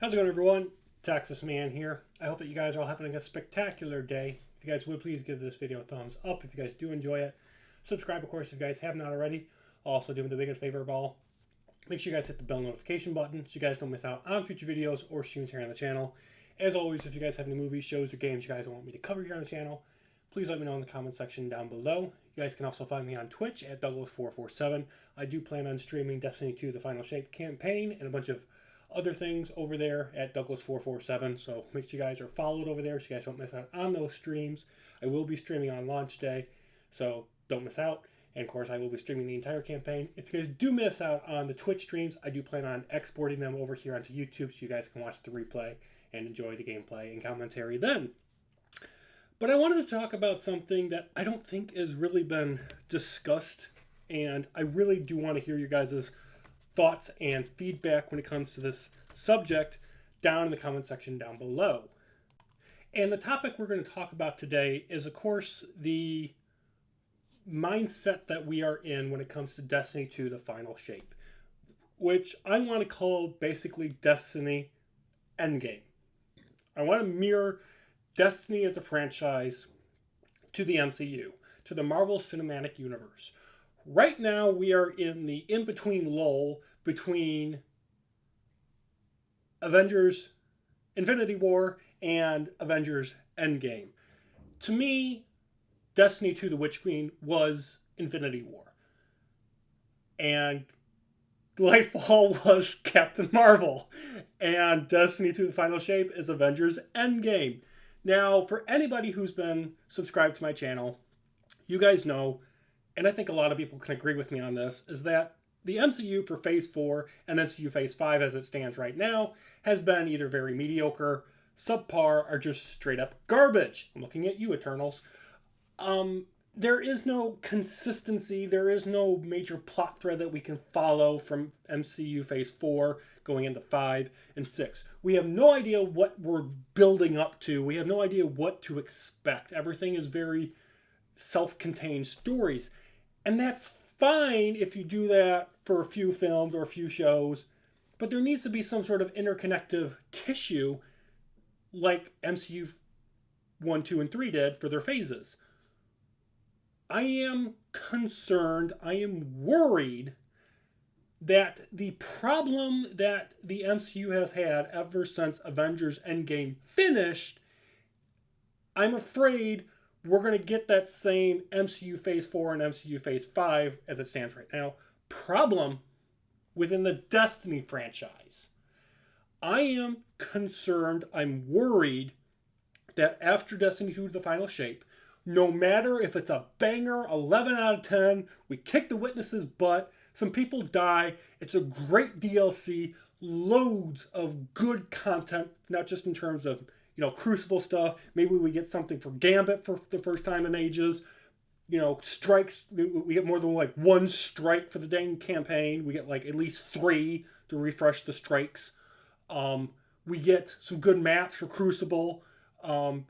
How's it going, everyone? Texas Man here. I hope that you guys are all having a spectacular day. If you guys would please give this video a thumbs up if you guys do enjoy it. Subscribe, of course, if you guys have not already. Also, do me the biggest favor of all. Make sure you guys hit the bell notification button so you guys don't miss out on future videos or streams here on the channel. As always, if you guys have any movies, shows, or games you guys want me to cover here on the channel, please let me know in the comment section down below. You guys can also find me on Twitch at Douglas447. I do plan on streaming Destiny 2 The Final Shape campaign and a bunch of other things over there at Douglas447, so make sure you guys are followed over there so you guys don't miss out on those streams. I will be streaming on launch day, so don't miss out. And of course, I will be streaming the entire campaign. If you guys do miss out on the Twitch streams, I do plan on exporting them over here onto YouTube so you guys can watch the replay and enjoy the gameplay and commentary then. But I wanted to talk about something that I don't think has really been discussed, and I really do want to hear you guys' thoughts and feedback when it comes to this subject down in the comment section down below. And the topic we're going to talk about today is, of course, the mindset that we are in when it comes to Destiny 2 The Final Shape, which I want to call basically Destiny Endgame. I want to mirror Destiny as a franchise to the MCU, to the Marvel Cinematic Universe. Right now, we are in the in-between lull between Avengers Infinity War and Avengers Endgame. To me, Destiny 2 The Witch Queen was Infinity War. And Lightfall was Captain Marvel. And Destiny 2 The Final Shape is Avengers Endgame. Now, for anybody who's been subscribed to my channel, you guys know, and I think a lot of people can agree with me on this, is that the MCU for Phase 4 and MCU Phase 5 as it stands right now has been either very mediocre, subpar, or just straight up garbage. I'm looking at you, Eternals. There is no consistency. There is no major plot thread that we can follow from MCU Phase 4 going into 5 and 6. We have no idea what we're building up to. We have no idea what to expect. Everything is very self-contained stories. And that's fine if you do that for a few films or a few shows, but there needs to be some sort of interconnective tissue like MCU 1, 2, and 3 did for their phases. I am concerned, I am worried that the problem that the MCU has had ever since Avengers Endgame finished, I'm afraid we're going to get that same MCU Phase 4 and MCU Phase 5 as it stands right now problem within the Destiny franchise. I am concerned, I'm worried that after Destiny 2 The Final Shape, no matter if it's a banger, 11 out of 10, we kick the witnesses' butt, some people die, it's a great DLC, loads of good content, not just in terms of Crucible stuff. Maybe we get something for Gambit for the first time in ages. Strikes. We get more than one strike for the dang campaign. We get at least 3 to refresh the strikes. We get some good maps for Crucible. We're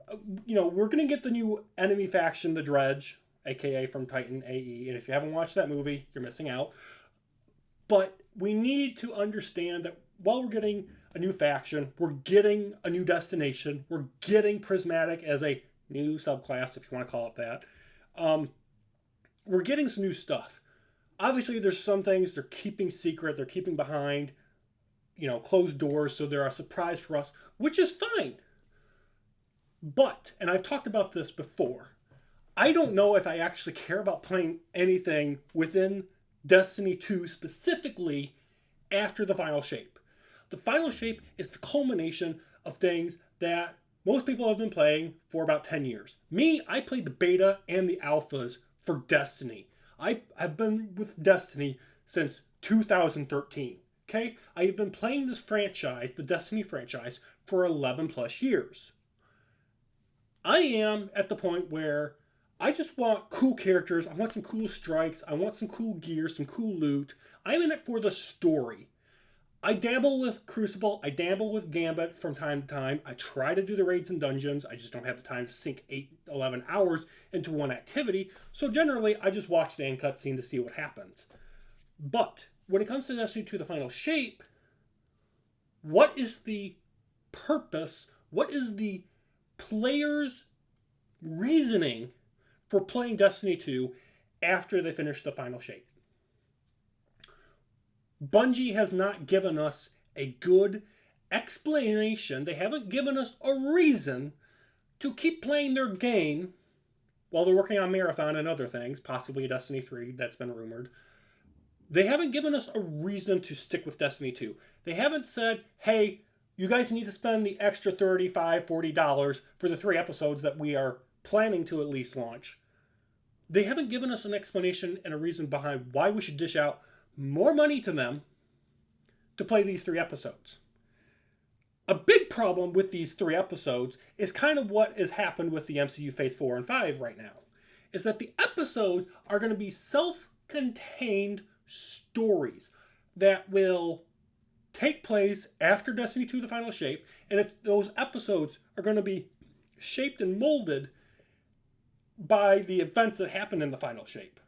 going to get the new enemy faction, the Dredge, aka from Titan AE. And if you haven't watched that movie, you're missing out. But we need to understand that while we're getting a new faction, we're getting a new destination, we're getting Prismatic as a new subclass, if you want to call it that. We're getting some new stuff. Obviously, there's some things they're keeping secret, they're keeping behind, closed doors, so they're a surprise for us, which is fine. But, and I've talked about this before, I don't know if I actually care about playing anything within Destiny 2 specifically after the Final Shape. The Final Shape is the culmination of things that most people have been playing for about 10 years. Me, I played the beta and the alphas for Destiny. I have been with Destiny since 2013. Okay? I have been playing this franchise, the Destiny franchise, for 11 plus years. I am at the point where I just want cool characters, I want some cool strikes, I want some cool gear, some cool loot. I'm in it for the story. I dabble with Crucible, I dabble with Gambit from time to time. I try to do the raids and dungeons, I just don't have the time to sink 11 hours into one activity. So generally, I just watch the end cutscene to see what happens. But when it comes to Destiny 2 The Final Shape, what is the purpose? What is the player's reasoning for playing Destiny 2 after they finish the final shape? Bungie has not given us a good explanation. They haven't given us a reason to keep playing their game while they're working on Marathon and other things, possibly Destiny 3, that's been rumored. They haven't given us a reason to stick with Destiny 2. They haven't said, hey, you guys need to spend the extra $35, $40 for the 3 episodes that we are planning to at least launch. They haven't given us an explanation and a reason behind why we should dish out more money to them to play these 3 episodes. A big problem with these 3 episodes is kind of what has happened with the MCU Phase 4 and 5 right now. Is that the episodes are going to be self-contained stories that will take place after Destiny 2 The Final Shape, and those episodes are going to be shaped and molded by the events that happen in the final shape.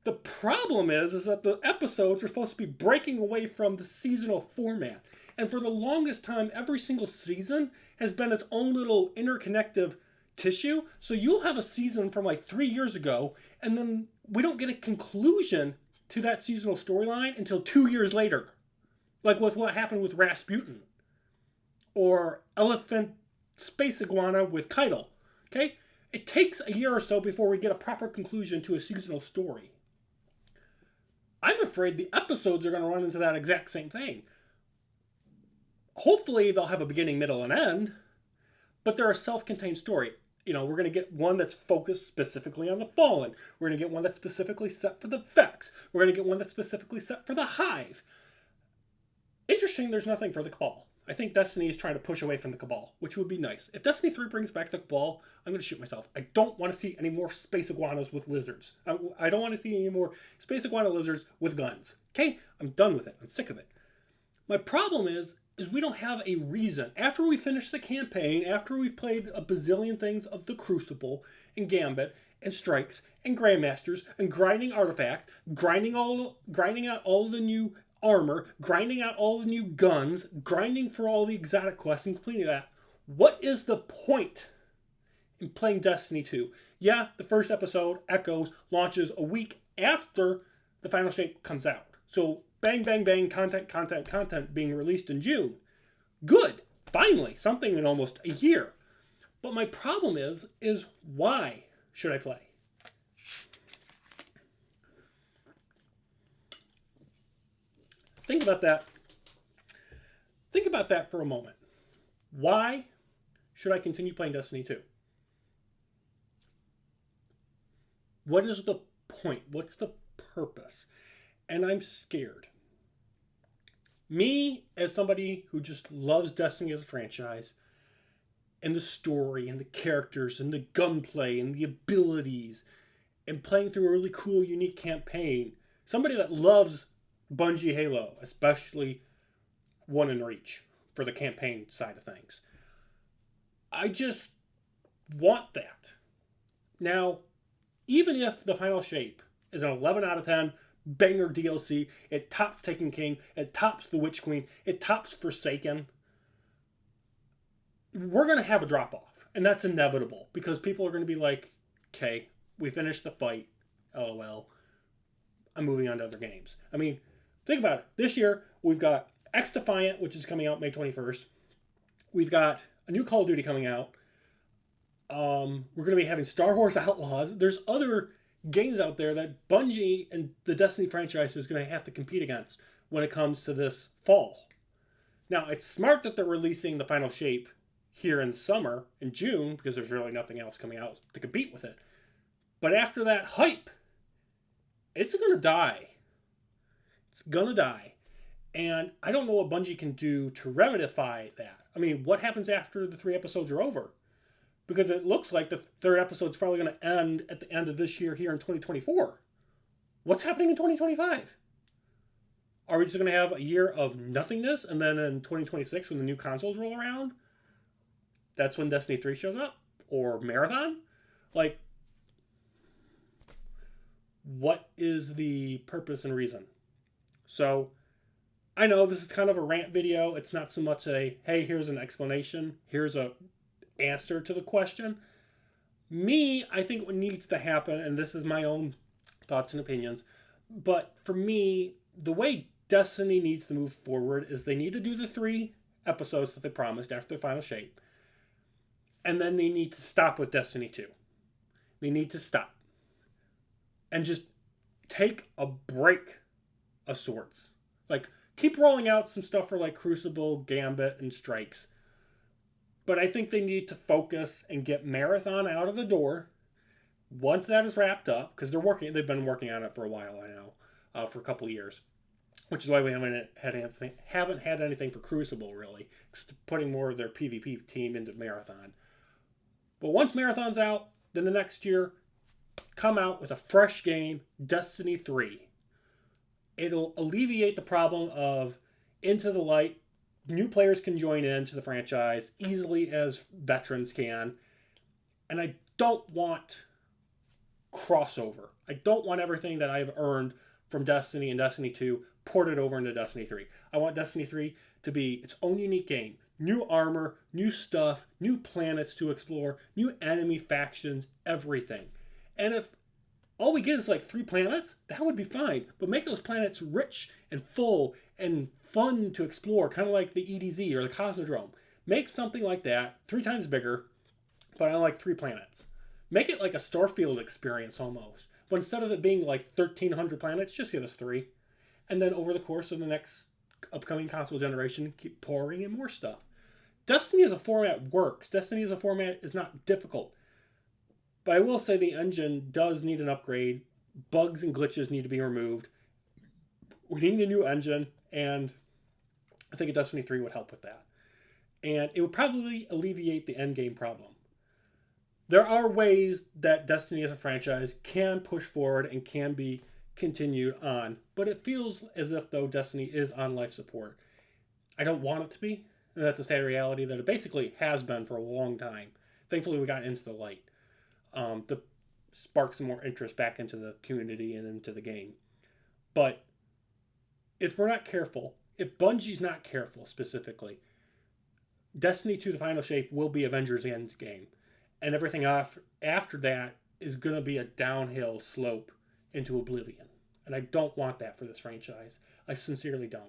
The problem is that the episodes are supposed to be breaking away from the seasonal format. And for the longest time, every single season has been its own little interconnective tissue. So you'll have a season from like 3 years ago, and then we don't get a conclusion to that seasonal storyline until 2 years later. Like with what happened with Rasputin. Or Elephant Space Iguana with Keitel. Okay? It takes a year or so before we get a proper conclusion to a seasonal story. I'm afraid the episodes are going to run into that exact same thing. Hopefully they'll have a beginning, middle, and end, but they're a self-contained story. You know, we're going to get one that's focused specifically on the Fallen. We're going to get one that's specifically set for the Vex. We're going to get one that's specifically set for the Hive. Interesting, there's nothing for the Cabal. I think Destiny is trying to push away from the Cabal, which would be nice. If Destiny 3 brings back the Cabal, I'm going to shoot myself. I don't want to see any more space iguanas with lizards. I don't want to see any more space iguana lizards with guns. Okay? I'm done with it. I'm sick of it. My problem is we don't have a reason. After we finish the campaign, after we've played a bazillion things of the Crucible and Gambit and Strikes and Grandmasters and grinding artifacts, grinding out all the new armor, grinding out all the new guns, grinding for all the exotic quests and completing that, what is the point in playing Destiny 2? Yeah, the first episode, Echoes, launches a week after the final shape comes out. So bang, bang, bang, content being released in June. Good. Finally, something in almost a year. But my problem is why should I play? Think about that. Think about that for a moment. Why should I continue playing Destiny 2? What is the point? What's the purpose? And I'm scared. Me, as somebody who just loves Destiny as a franchise, and the story, and the characters, and the gunplay, and the abilities, and playing through a really cool, unique campaign, somebody that loves Bungie Halo, especially One in Reach, for the campaign side of things. I just want that. Now, even if the final shape is an 11 out of 10, banger DLC, it tops Taken King, it tops The Witch Queen, it tops Forsaken, we're going to have a drop-off. And that's inevitable, because people are going to be like, okay, we finished the fight, LOL, I'm moving on to other games. I mean, think about it. This year, we've got X Defiant, which is coming out May 21st. We've got a new Call of Duty coming out. We're going to be having Star Wars Outlaws. There's other games out there that Bungie and the Destiny franchise is going to have to compete against when it comes to this fall. Now, it's smart that they're releasing the final shape here in summer, in June, because there's really nothing else coming out to compete with it. But after that hype, it's going to die. It's going to die. And I don't know what Bungie can do to remedify that. I mean, what happens after the 3 episodes are over? Because it looks like the 3rd episode's probably going to end at the end of this year here in 2024. What's happening in 2025? Are we just going to have a year of nothingness, and then in 2026, when the new consoles roll around, that's when Destiny 3 shows up? Or Marathon? Like, what is the purpose and reason? So, I know this is kind of a rant video. It's not so much a, hey, here's an explanation, here's a answer to the question. Me, I think what needs to happen, and this is my own thoughts and opinions, but for me, the way Destiny needs to move forward is they need to do the 3 episodes that they promised after the final shape, and then they need to stop with Destiny 2. They need to stop and just take a break of sorts. Like, keep rolling out some stuff for like Crucible, Gambit, and Strikes. But I think they need to focus and get Marathon out of the door. Once that is wrapped up, because they've been working on it for a while, I know, for a couple of years, which is why we haven't had anything for Crucible really, putting more of their PvP team into Marathon. But once Marathon's out, then the next year, come out with a fresh game, Destiny 3. It'll alleviate the problem of Into the Light. New players can join into the franchise easily as veterans can. And I don't want crossover. I don't want everything that I've earned from Destiny and Destiny 2 ported over into Destiny 3. I want Destiny 3 to be its own unique game. New armor, new stuff, new planets to explore, new enemy factions, everything. And if all we get is like 3 planets, that would be fine. But make those planets rich and full and fun to explore, kind of like the EDZ or the Cosmodrome. Make something like that, 3 times bigger, but on like 3 planets. Make it like a Starfield experience almost. But instead of it being like 1,300 planets, just give us 3. And then over the course of the next upcoming console generation, keep pouring in more stuff. Destiny as a format works. Destiny as a format is not difficult. But I will say the engine does need an upgrade. Bugs and glitches need to be removed. We need a new engine, and I think a Destiny 3 would help with that. And it would probably alleviate the endgame problem. There are ways that Destiny as a franchise can push forward and can be continued on, but it feels as if, though, Destiny is on life support. I don't want it to be, and that's a sad reality that it basically has been for a long time. Thankfully, we got Into the Light to spark some more interest back into the community and into the game. But if we're not careful, if Bungie's not careful specifically, Destiny 2 The Final Shape will be Avengers Endgame. And everything after that is going to be a downhill slope into oblivion. And I don't want that for this franchise. I sincerely don't.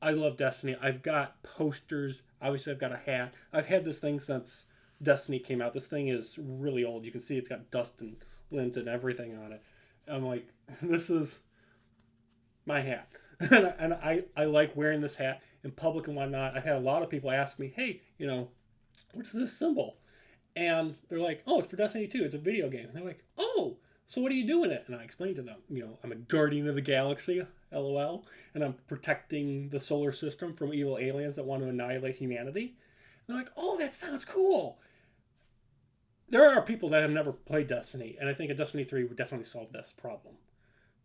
I love Destiny. I've got posters. Obviously, I've got a hat. I've had this thing since Destiny came out. This thing is really old. You can see it's got dust and lint and everything on it. I'm like, this is my hat. and I like wearing this hat in public and whatnot. I've had a lot of people ask me, hey, what is this symbol? And they're like, oh, it's for Destiny 2. It's a video game. And they're like, oh, so what are you doing it? And I explained to them, I'm a guardian of the galaxy, LOL, and I'm protecting the solar system from evil aliens that want to annihilate humanity. And they're like, oh, that sounds cool. There are people that have never played Destiny, and I think a Destiny 3 would definitely solve this problem.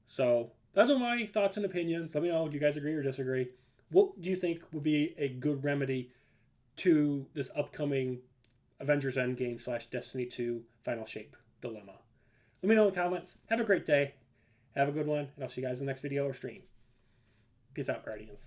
So those are my thoughts and opinions. Let me know, do you guys agree or disagree? What do you think would be a good remedy to this upcoming Avengers Endgame / Destiny 2 Final Shape dilemma? Let me know in the comments. Have a great day. Have a good one, and I'll see you guys in the next video or stream. Peace out, Guardians.